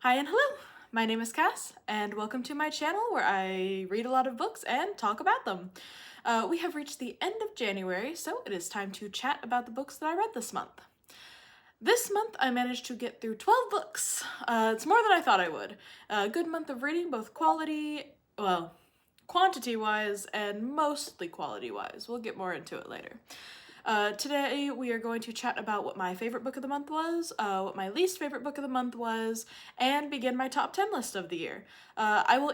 Hi and hello! My name is Cass, and welcome to my channel where I read a lot of books and talk about them. We have reached the end of January, so it is time to chat about the books that I read this month. This month I managed to get through 12 books. It's more than I thought I would. A good month of reading, both quantity-wise and mostly quality-wise. We'll get more into it later. Today we are going to chat about what my favorite book of the month was, what my least favorite book of the month was, and begin my top 10 list of the year. I will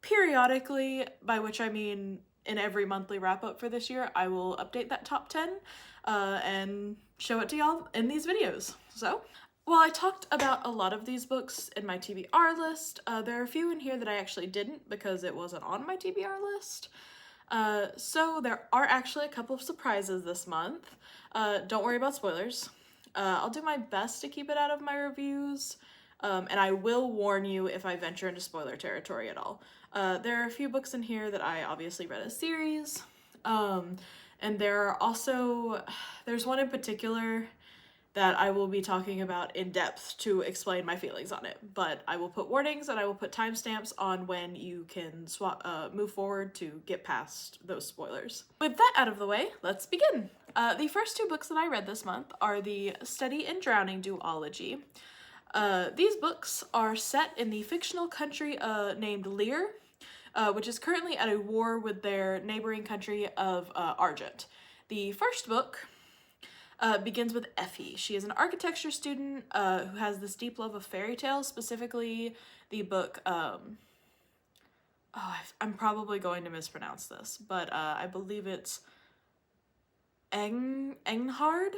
periodically, by which I mean in every monthly wrap-up for this year, I will update that top 10 and show it to y'all in these videos. So, while I talked about a lot of these books in my TBR list, there are a few in here that I actually didn't because it wasn't on my TBR list. So there are actually a couple of surprises this month. Don't worry about spoilers. I'll do my best to keep it out of my reviews, and I will warn you if I venture into spoiler territory at all. There are a few books in here that I obviously read as series, and there's one in particular that I will be talking about in depth to explain my feelings on it, but I will put warnings and I will put timestamps on when you can move forward to get past those spoilers. With that out of the way, let's begin. The first two books that I read this month are the Study in Drowning duology. These books are set in the fictional country named Lear, which is currently at a war with their neighboring country of Argent. The first book begins with Effie. She is an architecture student who has this deep love of fairy tales, specifically the book, I'm probably going to mispronounce this, but I believe it's Enghard,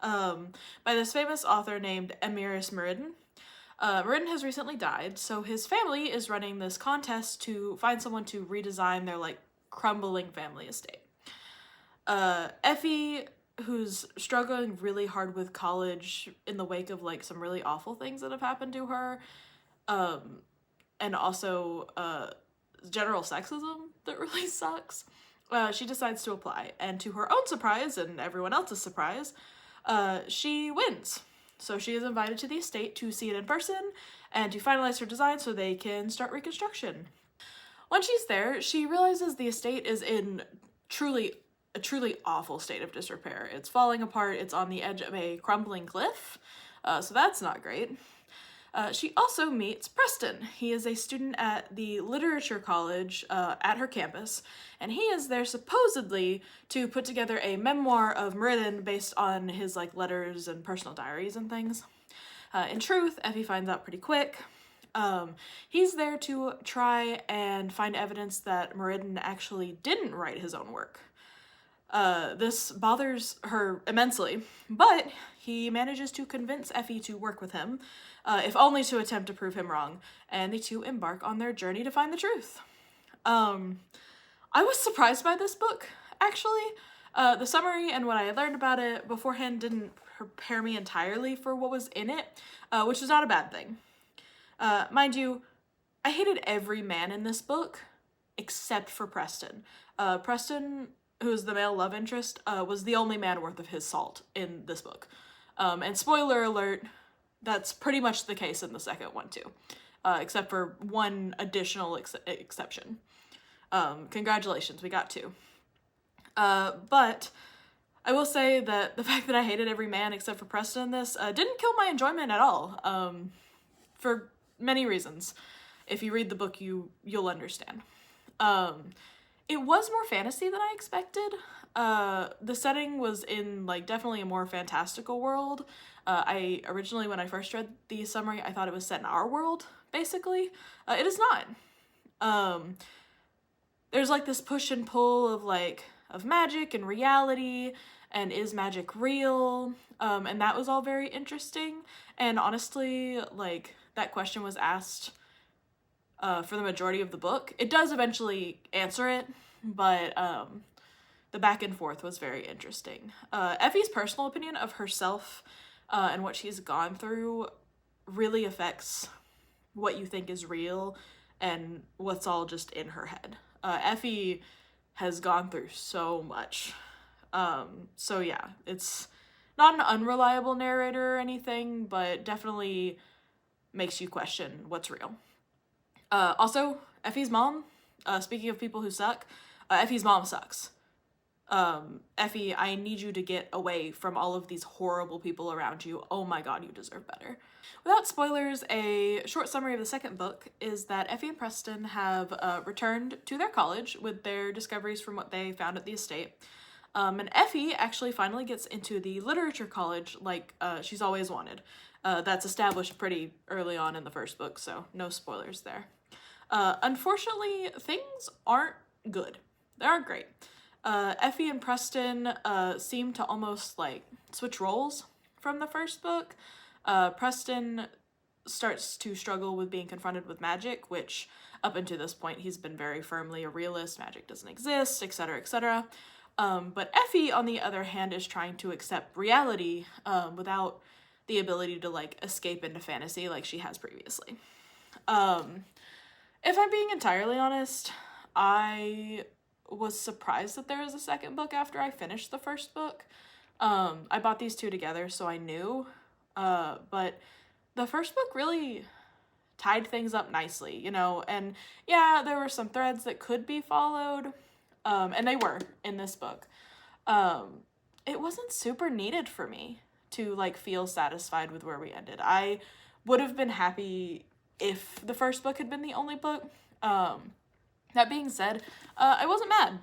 by this famous author named Emiris Meriden. Meriden has recently died, so his family is running this contest to find someone to redesign their, crumbling family estate. Effie, who's struggling really hard with college in the wake of some really awful things that have happened to her, and also general sexism that really sucks, she decides to apply, and to her own surprise and everyone else's surprise, she wins. So she is invited to the estate to see it in person and to finalize her design so they can start reconstruction. When she's there, she realizes the estate is in a truly awful state of disrepair. It's falling apart, it's on the edge of a crumbling cliff, so that's not great. She also meets Preston. He is a student at the literature college at her campus, and he is there supposedly to put together a memoir of Meriden based on his letters and personal diaries and things. In truth, Effie finds out pretty quick. He's there to try and find evidence that Meriden actually didn't write his own work. This bothers her immensely, but he manages to convince Effie to work with him, if only to attempt to prove him wrong, and the two embark on their journey to find the truth. I was surprised by this book, actually. The summary and what I had learned about it beforehand didn't prepare me entirely for what was in it, which is not a bad thing. Mind you, I hated every man in this book, except for Preston. Preston, who's the male love interest, was the only man worth of his salt in this book. And spoiler alert, that's pretty much the case in the second one too, except for one additional exception. Congratulations, we got two. But I will say that the fact that I hated every man except for Preston in this didn't kill my enjoyment at all, for many reasons. If you read the book, you'll understand. It was more fantasy than I expected. The setting was in definitely a more fantastical world. I originally, when I first read the summary, I thought it was set in our world, basically. It is not. There's this push and pull of magic and reality, and is magic real? And that was all very interesting. And honestly, that question was asked for the majority of the book. It does eventually answer it, but the back and forth was very interesting. Effie's personal opinion of herself and what she's gone through really affects what you think is real and what's all just in her head. Effie has gone through so much. So yeah, it's not an unreliable narrator or anything, but definitely makes you question what's real. Also, Effie's mom, speaking of people who suck, Effie's mom sucks. Effie, I need you to get away from all of these horrible people around you. Oh my god, you deserve better. Without spoilers, a short summary of the second book is that Effie and Preston have returned to their college with their discoveries from what they found at the estate. And Effie actually finally gets into the literature college like she's always wanted. That's established pretty early on in the first book, so no spoilers there. Unfortunately, things aren't good. They aren't great. Effie and Preston seem to almost like switch roles from the first book. Preston starts to struggle with being confronted with magic, which up until this point he's been very firmly a realist. Magic doesn't exist, etc., etc. But Effie, on the other hand, is trying to accept reality without the ability to like escape into fantasy like she has previously. If I'm being entirely honest, I was surprised that there was a second book after I finished the first book. I bought these two together, so I knew. But the first book really tied things up nicely, you know, and yeah, there were some threads that could be followed, and they were in this book. It wasn't super needed for me to like feel satisfied with where we ended. I would have been happy if the first book had been the only book. That being said, I wasn't mad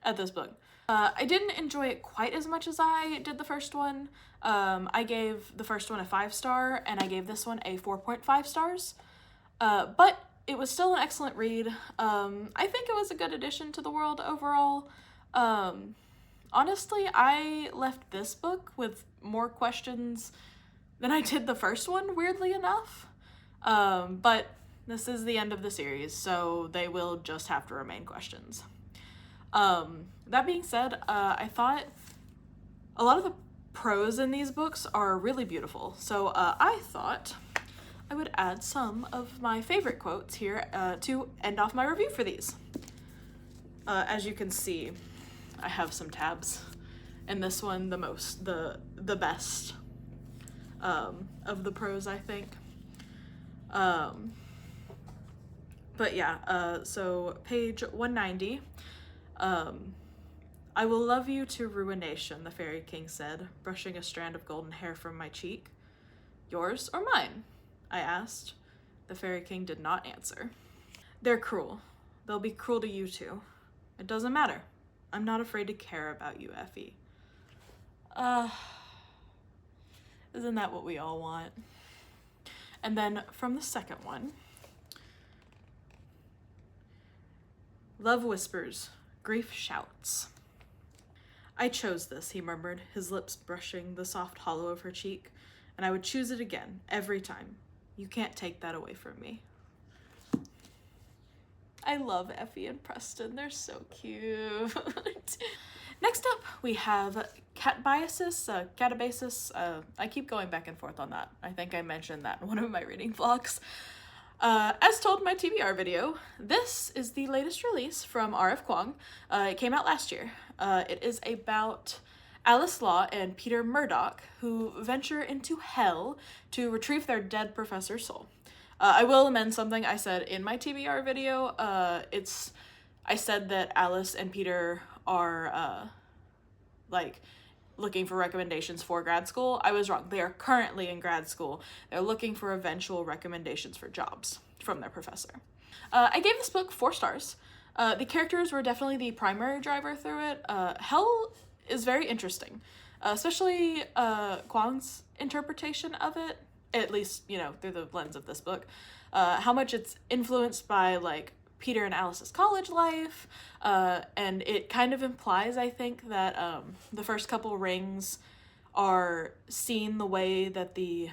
at this book. I didn't enjoy it quite as much as I did the first one. I gave the first one a 5-star, and I gave this one a 4.5 stars. But it was still an excellent read. I think it was a good addition to the world overall. Honestly, I left this book with more questions than I did the first one, weirdly enough. But this is the end of the series, so they will just have to remain questions. That being said, I thought a lot of the prose in these books are really beautiful, so I thought I would add some of my favorite quotes here to end off my review for these. As you can see, I have some tabs, and this one the best of the prose, I think. But yeah, so page 190. I will love you to ruination, the Fairy King said, brushing a strand of golden hair from my cheek. Yours or mine? I asked. The Fairy King did not answer. They're cruel. They'll be cruel to you too. It doesn't matter. I'm not afraid to care about you, Effie. Isn't that what we all want? And then from the second one, love whispers, grief shouts. I chose this, he murmured, his lips brushing the soft hollow of her cheek, and I would choose it again, every time. You can't take that away from me. I love Effie and Preston. They're so cute. Next up, we have catabasis. I keep going back and forth on that. I think I mentioned that in one of my reading vlogs. As told in my TBR video, this is the latest release from R.F. Kuang. It came out last year. It is about Alice Law and Peter Murdoch, who venture into hell to retrieve their dead professor's soul. I will amend something I said in my TBR video. I said that Alice and Peter are looking for recommendations for grad school. I was wrong. They are currently in grad school. They're looking for eventual recommendations for jobs from their professor. I gave this book 4 stars. The characters were definitely the primary driver through it. Hell is very interesting, especially Kwang's interpretation of it, at least, you know, through the lens of this book. How much it's influenced by, like, Peter and Alice's college life, and it kind of implies, I think, that the first couple rings are seen the way that the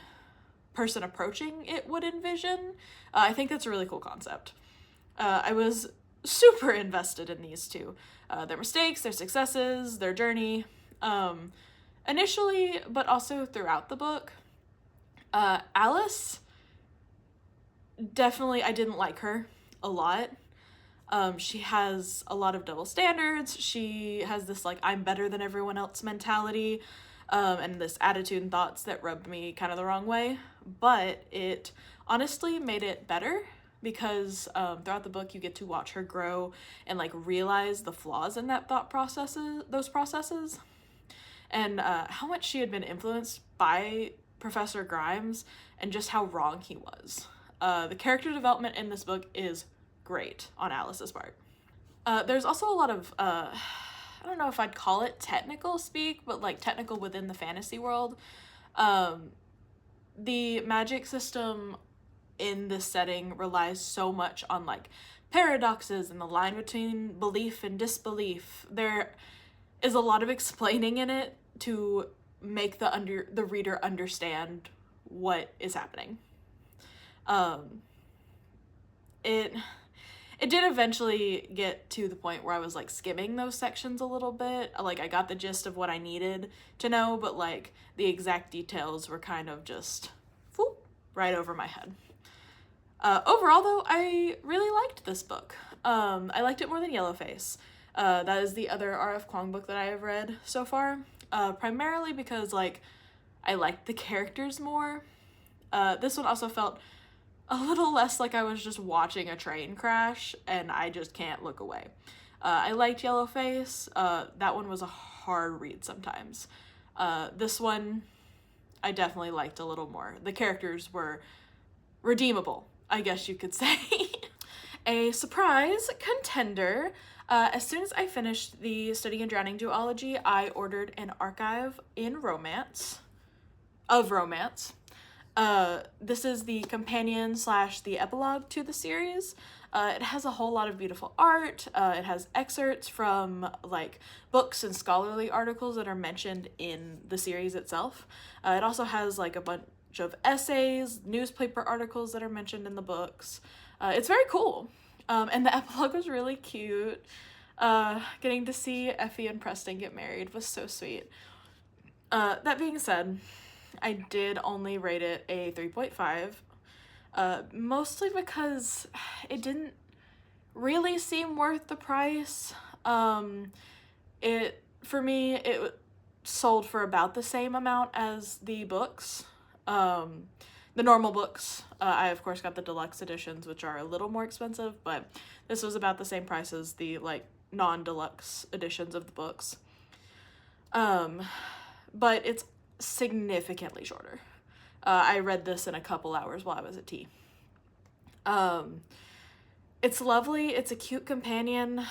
person approaching it would envision. I think that's a really cool concept. I was super invested in these two. Their mistakes, their successes, their journey, initially, but also throughout the book. Alice, definitely, I didn't like her a lot. She has a lot of double standards. She has this, like, I'm better than everyone else mentality. and this attitude and thoughts that rubbed me kind of the wrong way, but it honestly made it better because throughout the book you get to watch her grow and like realize the flaws in that those processes, and how much she had been influenced by Professor Grimes and just how wrong he was. The character development in this book is great on Alice's part. There's also a lot of, I don't know if I'd call it technical speak, but like technical within the fantasy world. The magic system in this setting relies so much on like paradoxes and the line between belief and disbelief. There is a lot of explaining in it to make the reader understand what is happening. It did eventually get to the point where I was like skimming those sections a little bit. Like I got the gist of what I needed to know, but like the exact details were kind of just whoop, right over my head. Overall though, I really liked this book. I liked it more than Yellowface. That is the other R.F. Kuang book that I have read so far. Primarily because like I liked the characters more. This one also felt a little less like I was just watching a train crash and I just can't look away. I liked Yellowface. That one was a hard read sometimes. This one I definitely liked a little more. The characters were redeemable, I guess you could say. A surprise contender. As soon as I finished the Study in Drowning duology, I ordered an archive in romance. This is the companion / the epilogue to the series. It has a whole lot of beautiful art. It has excerpts from like books and scholarly articles that are mentioned in the series itself. It also has like a bunch of essays, newspaper articles that are mentioned in the books. It's very cool. And the epilogue was really cute. Getting to see Effie and Preston get married was so sweet. That being said, I did only rate it a 3.5, mostly because it didn't really seem worth the price. For me, it sold for about the same amount as the books. The normal books. I of course got the deluxe editions, which are a little more expensive, but this was about the same price as the like non-deluxe editions of the books. But it's significantly shorter. I read this in a couple hours while I was at tea. It's lovely. It's a cute companion.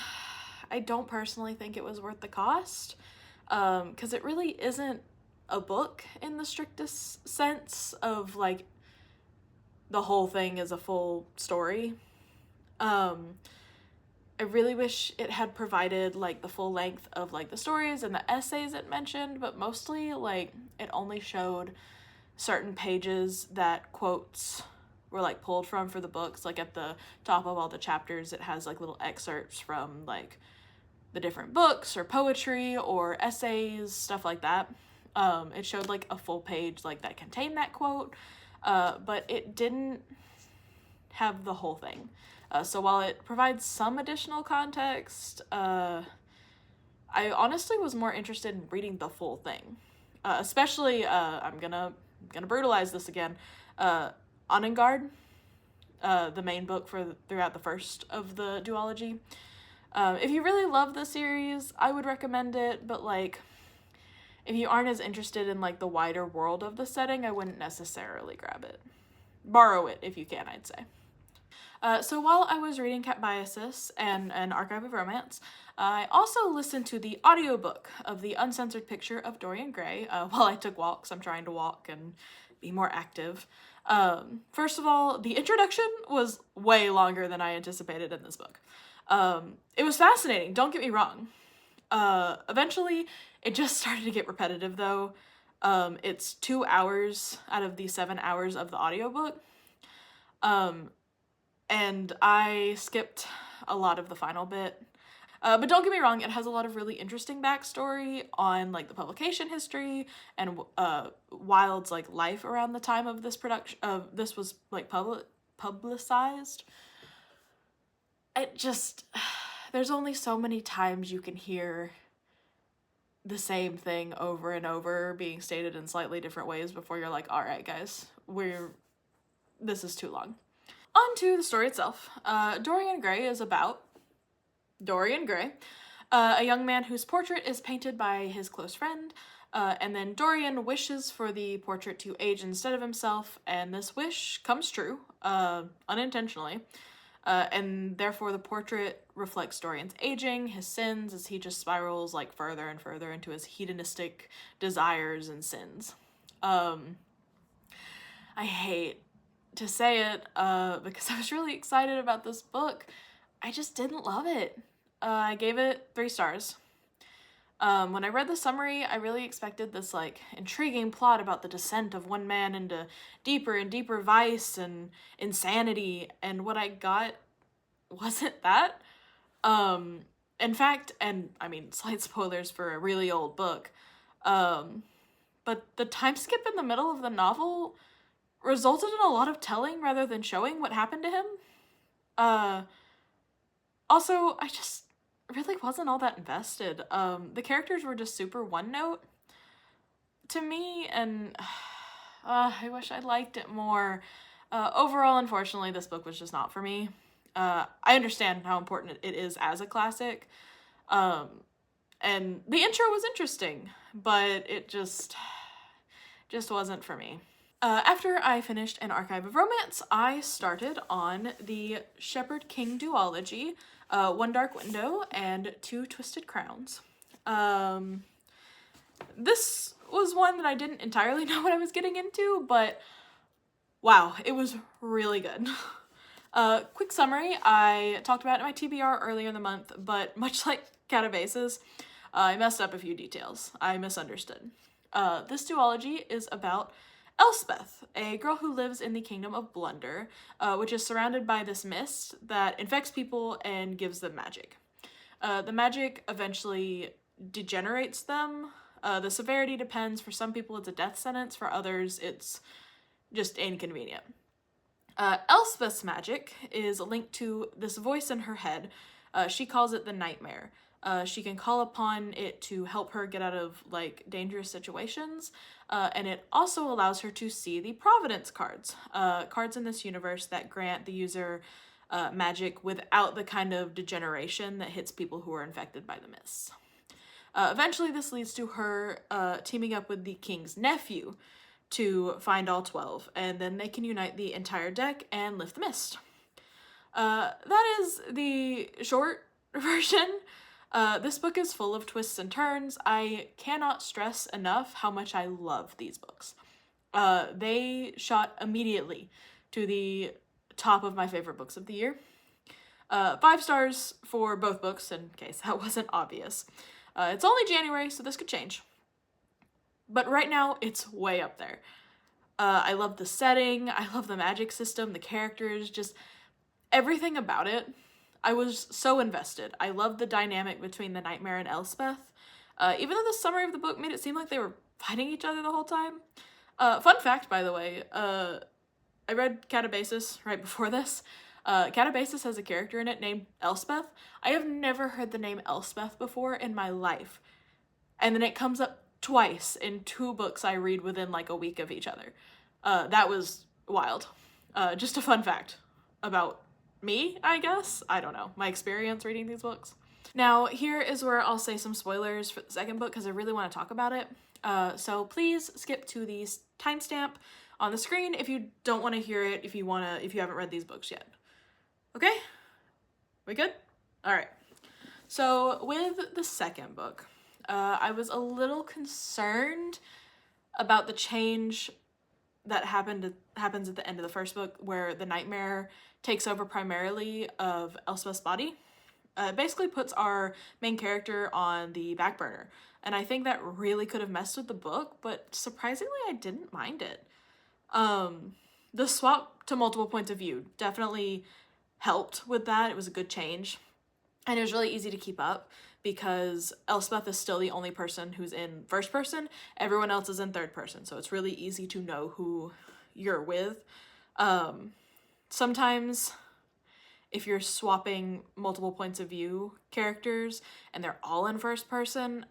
I don't personally think it was worth the cost, because it really isn't a book in the strictest sense of like the whole thing is a full story. I really wish it had provided like the full length of like the stories and the essays it mentioned, but mostly like it only showed certain pages that quotes were like pulled from for the books. Like at the top of all the chapters, it has like little excerpts from like the different books or poetry or essays, stuff like that. It showed like a full page like that contained that quote, but it didn't have the whole thing. So while it provides some additional context, I honestly was more interested in reading the full thing. Especially, I'm gonna brutalize this again. Onengard, the main book throughout the first of the duology. If you really love the series, I would recommend it, but like, if you aren't as interested in like the wider world of the setting, I wouldn't necessarily grab it. Borrow it if you can, I'd say. So while I was reading Cat Biasis and An Archive of Romance, I also listened to the audiobook of The Uncensored Picture of Dorian Gray while I took walks. I'm trying to walk and be more active. First of all, the introduction was way longer than I anticipated in this book. It was fascinating, don't get me wrong. Eventually, it just started to get repetitive though. It's 2 hours out of the 7 hours of the audiobook. And I skipped a lot of the final bit. But don't get me wrong, it has a lot of really interesting backstory on like the publication history and Wilde's like life around the time of this production. This was like publicized. It just, there's only so many times you can hear the same thing over and over being stated in slightly different ways before you're like, all right, guys, this is too long. On to the story itself. Dorian Gray is about Dorian Gray, a young man whose portrait is painted by his close friend, and then Dorian wishes for the portrait to age instead of himself, and this wish comes true, unintentionally. And therefore the portrait reflects Dorian's aging, his sins, as he just spirals like further and further into his hedonistic desires and sins. I hate to say it, because I was really excited about this book. I just didn't love it. I gave it 3 stars. When I read the summary, I really expected this like intriguing plot about the descent of one man into deeper and deeper vice and insanity, and what I got wasn't that. In fact, and I mean, slight spoilers for a really old book, but the time skip in the middle of the novel resulted in a lot of telling rather than showing what happened to him. Also, I just really wasn't all that invested. The characters were just super one-note to me, and I wish I liked it more. Overall, unfortunately, this book was just not for me. I understand how important it is as a classic, and the intro was interesting, but it just wasn't for me. After I finished An Archive of Romance, I started on the Shepherd King duology, One Dark Window and Two Twisted Crowns. This was one that I didn't entirely know what I was getting into, but wow, it was really good. Quick summary, I talked about it in my TBR earlier in the month, but much like Catabasis, I messed up a few details. I misunderstood. This duology is about Elspeth, a girl who lives in the kingdom of Blunder, which is surrounded by this mist that infects people and gives them magic. The magic eventually degenerates them. The severity depends. For some people, it's a death sentence. For others, it's just inconvenient. Elspeth's magic is linked to this voice in her head. She calls it the Nightmare. She can call upon it to help her get out of like dangerous situations, and it also allows her to see the Providence cards, cards in this universe that grant the user magic without the kind of degeneration that hits people who are infected by the mists. Eventually, this leads to her teaming up with the king's nephew to find all 12, and then they can unite the entire deck and lift the mist. That is the short version. This book is full of twists and turns. I cannot stress enough how much I love these books. They shot immediately to the top of my favorite books of the year. 5 stars for both books, in case that wasn't obvious. It's only January, so this could change. But right now, it's way up there. I love the setting, I love the magic system, the characters, just everything about it. I was so invested. I loved the dynamic between the Nightmare and Elspeth. Even though the summary of the book made it seem like they were fighting each other the whole time. Fun fact, by the way, I read Catabasis right before this. Catabasis has a character in it named Elspeth. I have never heard the name Elspeth before in my life. And then it comes up twice in 2 books I read within like a week of each other. That was wild. Just a fun fact about me, I guess. I don't know. My experience reading these books. Now, here is where I'll say some spoilers for the second book because I really want to talk about it. So please skip to the timestamp on the screen if you don't want to hear it, if you haven't read these books yet. Okay? We good? All right. So with the second book, I was a little concerned about the change that happens at the end of the first book, where the Nightmare takes over primarily of Elspeth's body. It basically puts our main character on the back burner, and I think that really could have messed with the book, but surprisingly I didn't mind it. The swap to multiple points of view definitely helped with that. It was a good change, and it was really easy to keep up because Elspeth is still the only person who's in first person. Everyone else is in third person, so it's really easy to know who you're with. Sometimes if you're swapping multiple points of view characters and they're all in first person,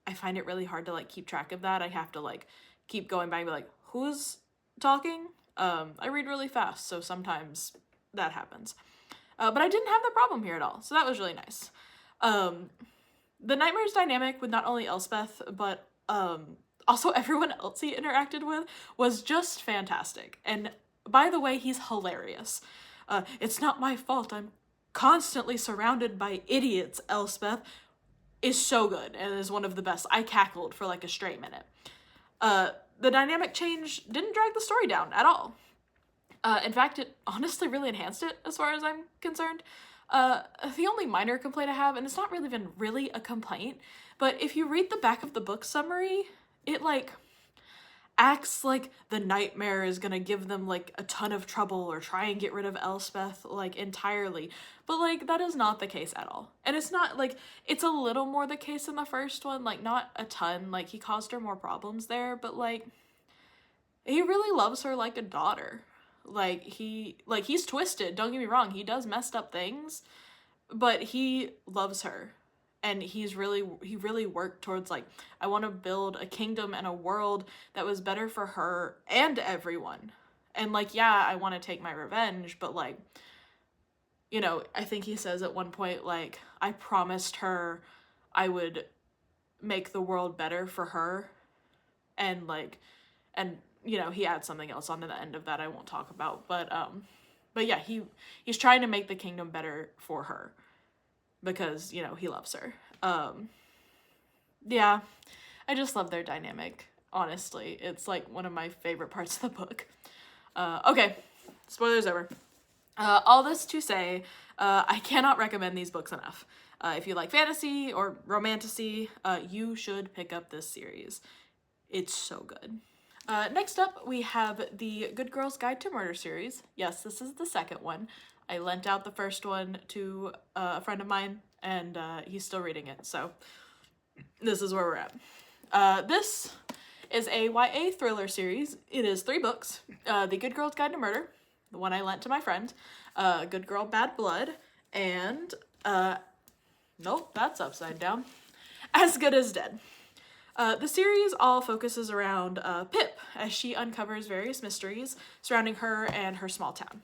I find it really hard to like keep track of that. I have to like keep going back and be like, who's talking? I read really fast, so sometimes that happens. But I didn't have that problem here at all, so that was really nice. The Nightmares dynamic with not only Elspeth, but also everyone else he interacted with was just fantastic. And by the way, he's hilarious. It's not my fault, I'm constantly surrounded by idiots, Elspeth, is so good and is one of the best. I cackled for like a straight minute. The dynamic change didn't drag the story down at all. In fact, it honestly really enhanced it as far as I'm concerned. The only minor complaint I have, and it's not really even really a complaint, but if you read the back of the book summary, it like acts like the nightmare is gonna give them like a ton of trouble or try and get rid of Elspeth like entirely, but like that is not the case at all. And it's not like, it's a little more the case in the first one, like not a ton, like he caused her more problems there, but like he really loves her like a daughter. He's twisted, don't get me wrong, he does messed up things, but he loves her. And he really worked towards like, I want to build a kingdom and a world that was better for her and everyone. And like, yeah, I want to take my revenge, but like, you know, I think he says at one point, like, I promised her I would make the world better for her. And like, and you know, he adds something else onto the end of that I won't talk about, but yeah, he's trying to make the kingdom better for her. Because, you know, he loves her. Yeah, I just love their dynamic, honestly. It's, like, one of my favorite parts of the book. Okay, spoilers over. All this to say, I cannot recommend these books enough. If you like fantasy or romantasy, you should pick up this series. It's so good. Next up, we have the Good Girl's Guide to Murder series. Yes, this is the second one. I lent out the first one to a friend of mine, and he's still reading it, so this is where we're at. This is a YA thriller series. It is 3 books. The Good Girl's Guide to Murder, the one I lent to my friend, Good Girl, Bad Blood, and, nope, that's upside down, As Good as Dead. The series all focuses around Pip as she uncovers various mysteries surrounding her and her small town.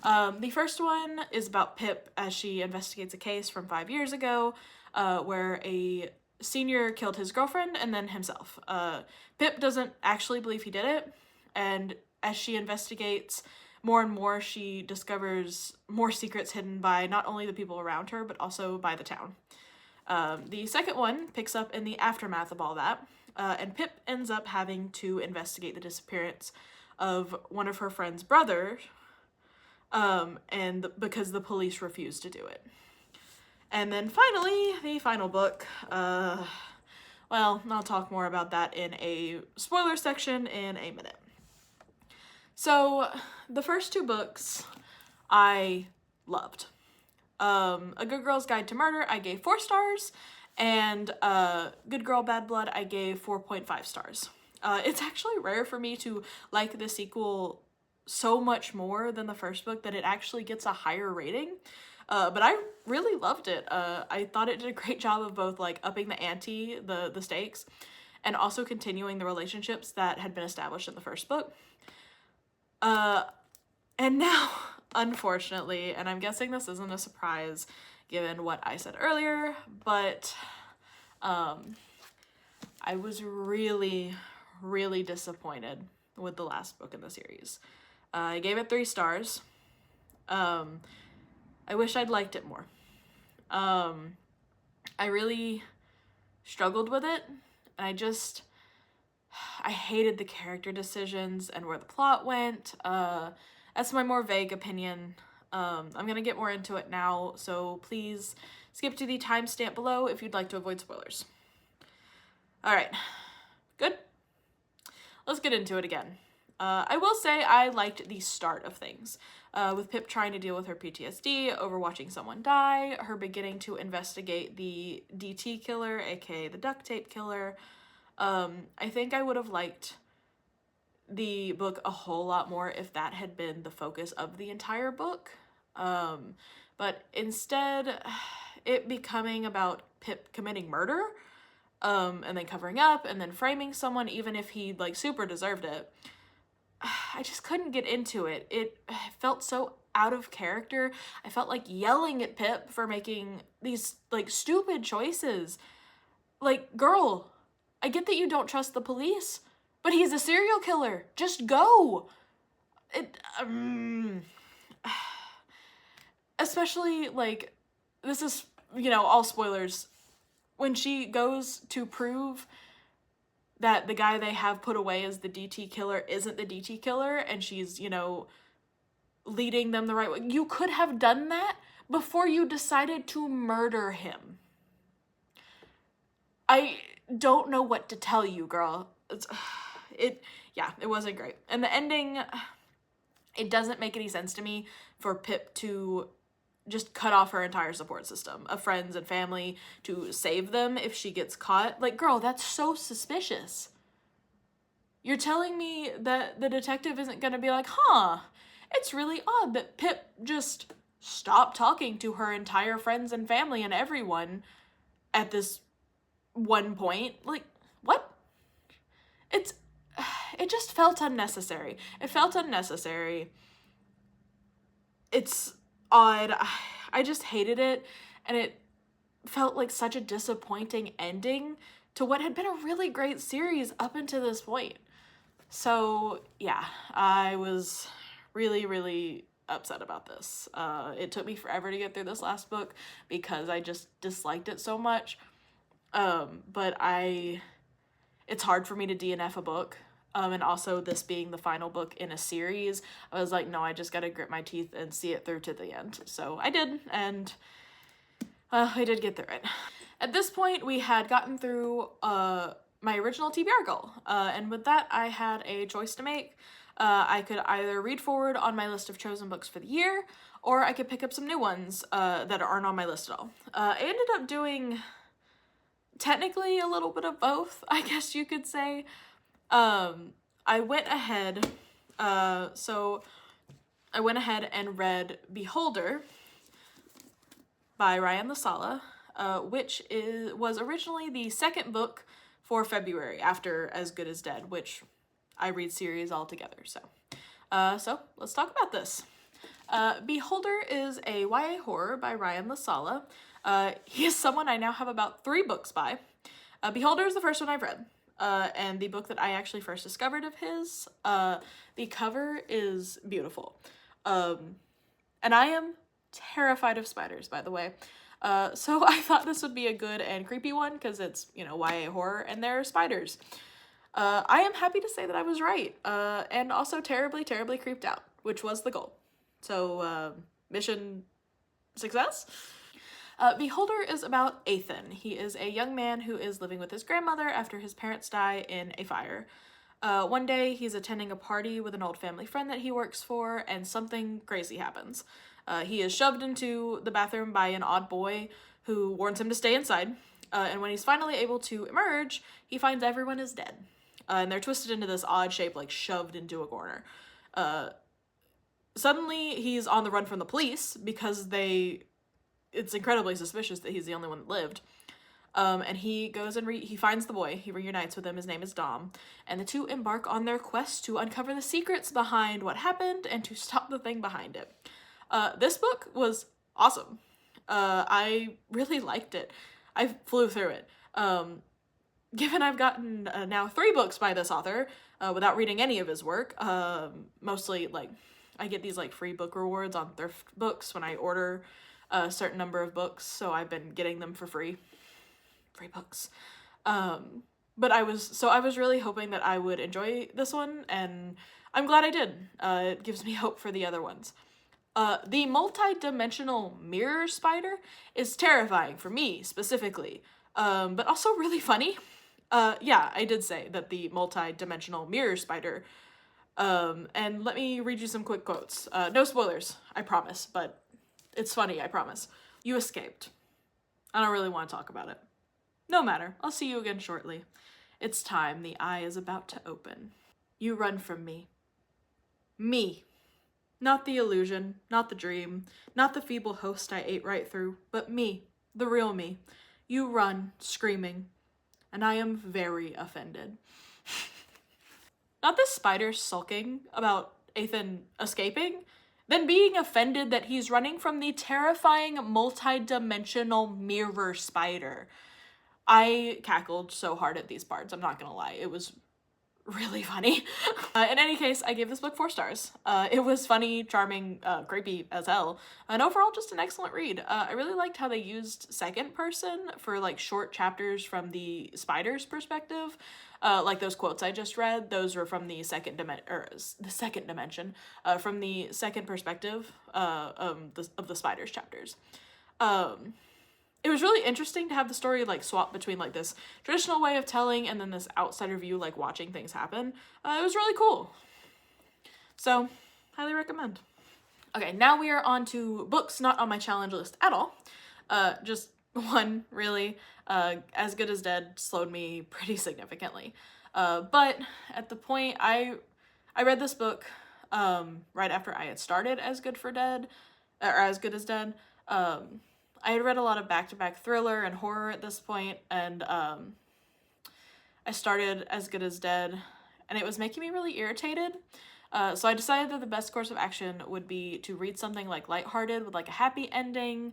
The first one is about Pip as she investigates a case from 5 years ago where a senior killed his girlfriend and then himself. Pip doesn't actually believe he did it, and as she investigates more and more, she discovers more secrets hidden by not only the people around her, but also by the town. The second one picks up in the aftermath of all that, and Pip ends up having to investigate the disappearance of one of her friend's brothers, because the police refused to do it. And then finally, the final book, well, I'll talk more about that in a spoiler section in a minute. So, the first 2 books I loved. A Good Girl's Guide to Murder, I gave 4 stars, and Good Girl, Bad Blood, I gave 4.5 stars. It's actually rare for me to like the sequel so much more than the first book that it actually gets a higher rating, but I really loved it. I thought it did a great job of both like upping the ante, the stakes, and also continuing the relationships that had been established in the first book. And now, unfortunately, and I'm guessing this isn't a surprise given what I said earlier, but I was really, really disappointed with the last book in the series. I gave it 3 stars. I wish I'd liked it more. I really struggled with it, and I hated the character decisions and where the plot went. That's my more vague opinion. I'm gonna get more into it now, so please skip to the timestamp below if you'd like to avoid spoilers. Alright, good? Let's get into it again. I will say I liked the start of things, with Pip trying to deal with her PTSD over watching someone die, her beginning to investigate the DT killer, aka the duct tape killer. I think I would have liked the book a whole lot more if that had been the focus of the entire book, but instead it becoming about Pip committing murder and then covering up and then framing someone even if he like super deserved it. I just couldn't get into it. It felt so out of character. I felt like yelling at Pip for making these like stupid choices. Like, girl, I get that you don't trust the police, but he's a serial killer. Just go. It especially like, this is, you know, all spoilers. When she goes to prove that the guy they have put away as the DT killer isn't the DT killer, and she's, you know, leading them the right way. You could have done that before you decided to murder him. I don't know what to tell you, girl. It wasn't great. And the ending, it doesn't make any sense to me for Pip to just cut off her entire support system of friends and family to save them if she gets caught. Like, girl, that's so suspicious. You're telling me that the detective isn't gonna be like, it's really odd that Pip just stopped talking to her entire friends and family and everyone at this one point. Like, what? It just felt unnecessary. It felt unnecessary. It's odd. I just hated it, and it felt like such a disappointing ending to what had been a really great series up until this point. So yeah, I was really, really upset about this. It took me forever to get through this last book because I just disliked it so much. But it's hard for me to DNF a book. And also this being the final book in a series, I was like, no, I just gotta grit my teeth and see it through to the end. So I did, and I did get through it. At this point, we had gotten through my original TBR goal, and with that, I had a choice to make. I could either read forward on my list of chosen books for the year, or I could pick up some new ones that aren't on my list at all. I ended up doing technically a little bit of both, I guess you could say. I went ahead, so I went ahead and read Beholder by Ryan Lasala, which was originally the second book for February after As Good as Dead, which I read series all together. So let's talk about this. Beholder is a YA horror by Ryan Lasala. He is someone I now have about 3 books by. Beholder is the first one I've read. And the book that I actually first discovered of his. The cover is beautiful. And I am terrified of spiders, by the way. So I thought this would be a good and creepy one because it's, you know, YA horror and there are spiders. I am happy to say that I was right. And also terribly, terribly creeped out, which was the goal. So, mission success? Beholder is about Ethan. He is a young man who is living with his grandmother after his parents die in a fire. One day, he's attending a party with an old family friend that he works for, and something crazy happens. He is shoved into the bathroom by an odd boy who warns him to stay inside. And when he's finally able to emerge, he finds everyone is dead. And they're twisted into this odd shape, like shoved into a corner. Suddenly, he's on the run from the police because it's incredibly suspicious that he's the only one that lived. And he goes and he finds the boy. He reunites with him. His name is Dom. And the two embark on their quest to uncover the secrets behind what happened and to stop the thing behind it. This book was awesome. I really liked it. I flew through it. Given I've gotten now 3 books by this author without reading any of his work, mostly like I get these like free book rewards on thrift books when I order a certain number of books, so I've been getting them for free books. But I was really hoping that I would enjoy this one, and I'm glad I did. It gives me hope for the other ones. The multi-dimensional mirror spider is terrifying for me specifically, but also really funny. Yeah, I did say that the multi-dimensional mirror spider, and let me read you some quick quotes. No spoilers, I promise, but it's funny, I promise. You escaped. I don't really want to talk about it. No matter, I'll see you again shortly. It's time, the eye is about to open. You run from me. Me. Not the illusion, not the dream, not the feeble host I ate right through, but me, the real me. You run, screaming. and I am very offended. Not the spider sulking about Ethan escaping, then being offended that he's running from the terrifying multi-dimensional mirror spider. I cackled so hard at these parts, I'm not gonna lie. It was really funny. In any case, I gave this book 4 stars. It was funny, charming, creepy as hell, and overall just an excellent read. I really liked how they used second person for like short chapters from the spider's perspective. Like those quotes I just read, those were from the second dimension, from the second perspective of the spider's chapters. It was really interesting to have the story like swap between like this traditional way of telling and then this outsider view, like watching things happen. It was really cool. So, highly recommend. Okay, now we are on to books not on my challenge list at all. Just one, really. As Good as Dead slowed me pretty significantly. But at the point, I read this book right after I had started As Good as Dead. I had read a lot of back-to-back thriller and horror at this point, and I started As Good as Dead, and it was making me really irritated. So I decided that the best course of action would be to read something like lighthearted with like a happy ending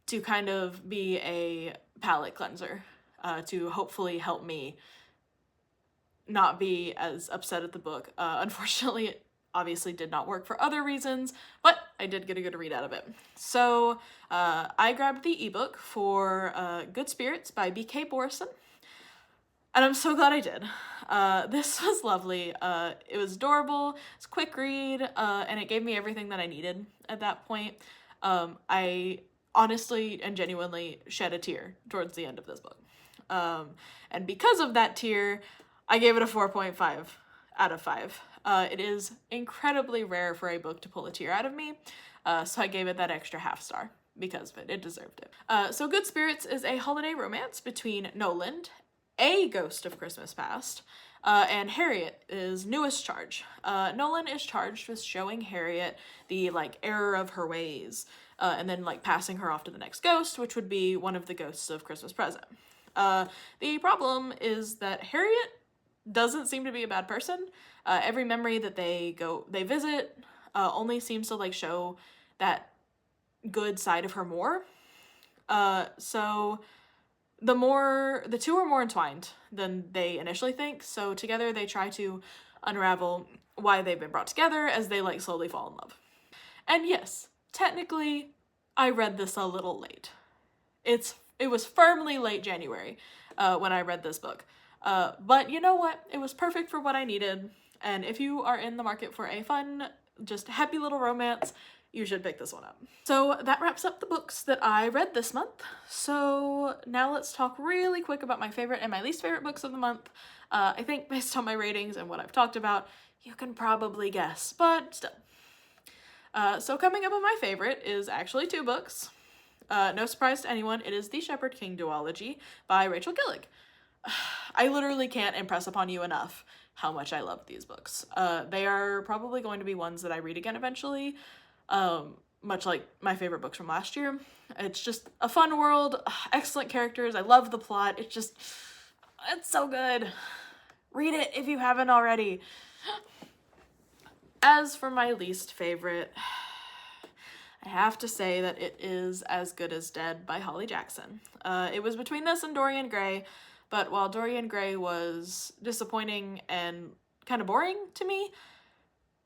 to kind of be a palate cleanser, to hopefully help me not be as upset at the book. Unfortunately, it obviously did not work for other reasons, but I did get a good read out of it. So I grabbed the ebook for Good Spirits by B.K. Borison, and I'm so glad I did. This was lovely. It was adorable, it's a quick read, and it gave me everything that I needed at that point. I honestly and genuinely shed a tear towards the end of this book. And because of that tear, I gave it a 4.5 out of 5. It is incredibly rare for a book to pull a tear out of me, so I gave it that extra half star because of it. It deserved it. So Good Spirits is a holiday romance between Nolan, a ghost of Christmas past, and Harriet is newest charge. Nolan is charged with showing Harriet the like error of her ways, and then like passing her off to the next ghost, which would be one of the ghosts of Christmas Present. The problem is that Harriet doesn't seem to be a bad person. Every memory that they visit only seems to like show that good side of her more. So the two are more entwined than they initially think. So together they try to unravel why they've been brought together as they like slowly fall in love. And yes, technically I read this a little late. It was firmly late January when I read this book. But you know what? It was perfect for what I needed. And if you are in the market for a fun, just happy little romance, you should pick this one up. So that wraps up the books that I read this month. So now let's talk really quick about my favorite and my least favorite books of the month. I think based on my ratings and what I've talked about, you can probably guess, but still. So coming up on my favorite is actually 2 books. No surprise to anyone, it is The Shepherd King duology by Rachel Gillig. I literally can't impress upon you enough how much I love these books. They are probably going to be ones that I read again eventually, much like my favorite books from last year. It's just a fun world, excellent characters, I love the plot, it's so good. Read it if you haven't already. As for my least favorite, I have to say that it is As Good as Dead by Holly Jackson. It was between this and Dorian Gray, but while Dorian Gray was disappointing and kind of boring to me,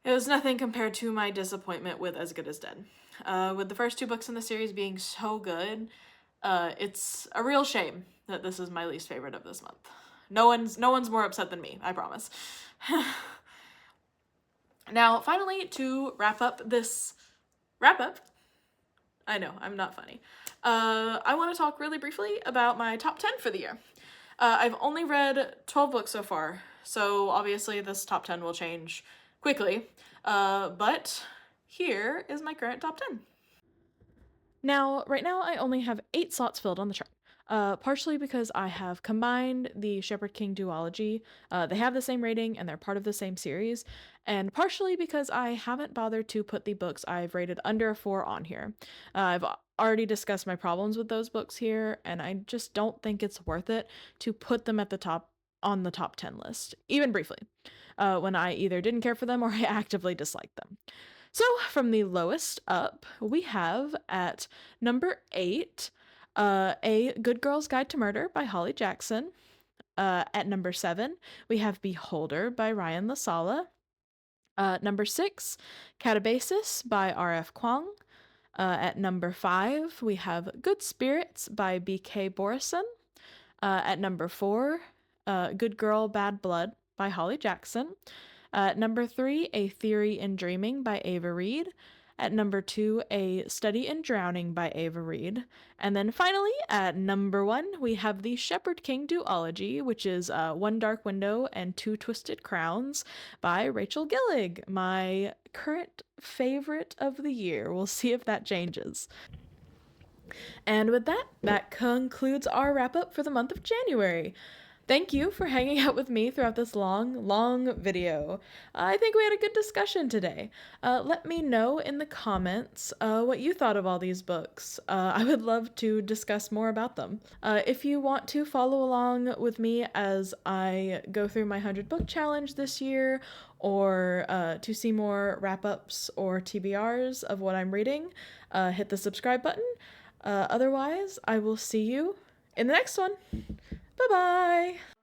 it was nothing compared to my disappointment with As Good as Dead. With the first 2 books in the series being so good, it's a real shame that this is my least favorite of this month. No one's more upset than me, I promise. Now, finally, to wrap up, I know, I'm not funny. I want to talk really briefly about my top 10 for the year. I've only read 12 books so far, so obviously this top 10 will change quickly, but here is my current top 10. Now, right now I only have 8 slots filled on the chart. Partially because I have combined the Shepherd King duology. They have the same rating and they're part of the same series, and partially because I haven't bothered to put the books I've rated under a 4 on here. I've already discussed my problems with those books here, and I just don't think it's worth it to put them at the top on the top 10 list, even briefly, when I either didn't care for them or I actively disliked them. So, from the lowest up, we have at number 8, A Good Girl's Guide to Murder by Holly Jackson. At number 7, we have Beholder by Ryan LaSala. Number 6, Catabasis by R.F. Kuang. At number 5, we have Good Spirits by B.K. Borison. At number 4, Good Girl, Bad Blood by Holly Jackson. Number 3, A Theory in Dreaming by Ava Reed. At number 2, A Study in Drowning by Ava Reed. And then finally, at number 1, we have the Shepherd King duology, which is One Dark Window and Two Twisted Crowns by Rachel Gillig, my current favorite of the year. We'll see if that changes. And with that, that concludes our wrap up for the month of January. Thank you for hanging out with me throughout this long video. I think we had a good discussion today. Let me know in the comments what you thought of all these books. I would love to discuss more about them. If you want to follow along with me as I go through my 100 book challenge this year, or to see more wrap-ups or TBRs of what I'm reading, hit the subscribe button. Otherwise, I will see you in the next one. Bye-bye!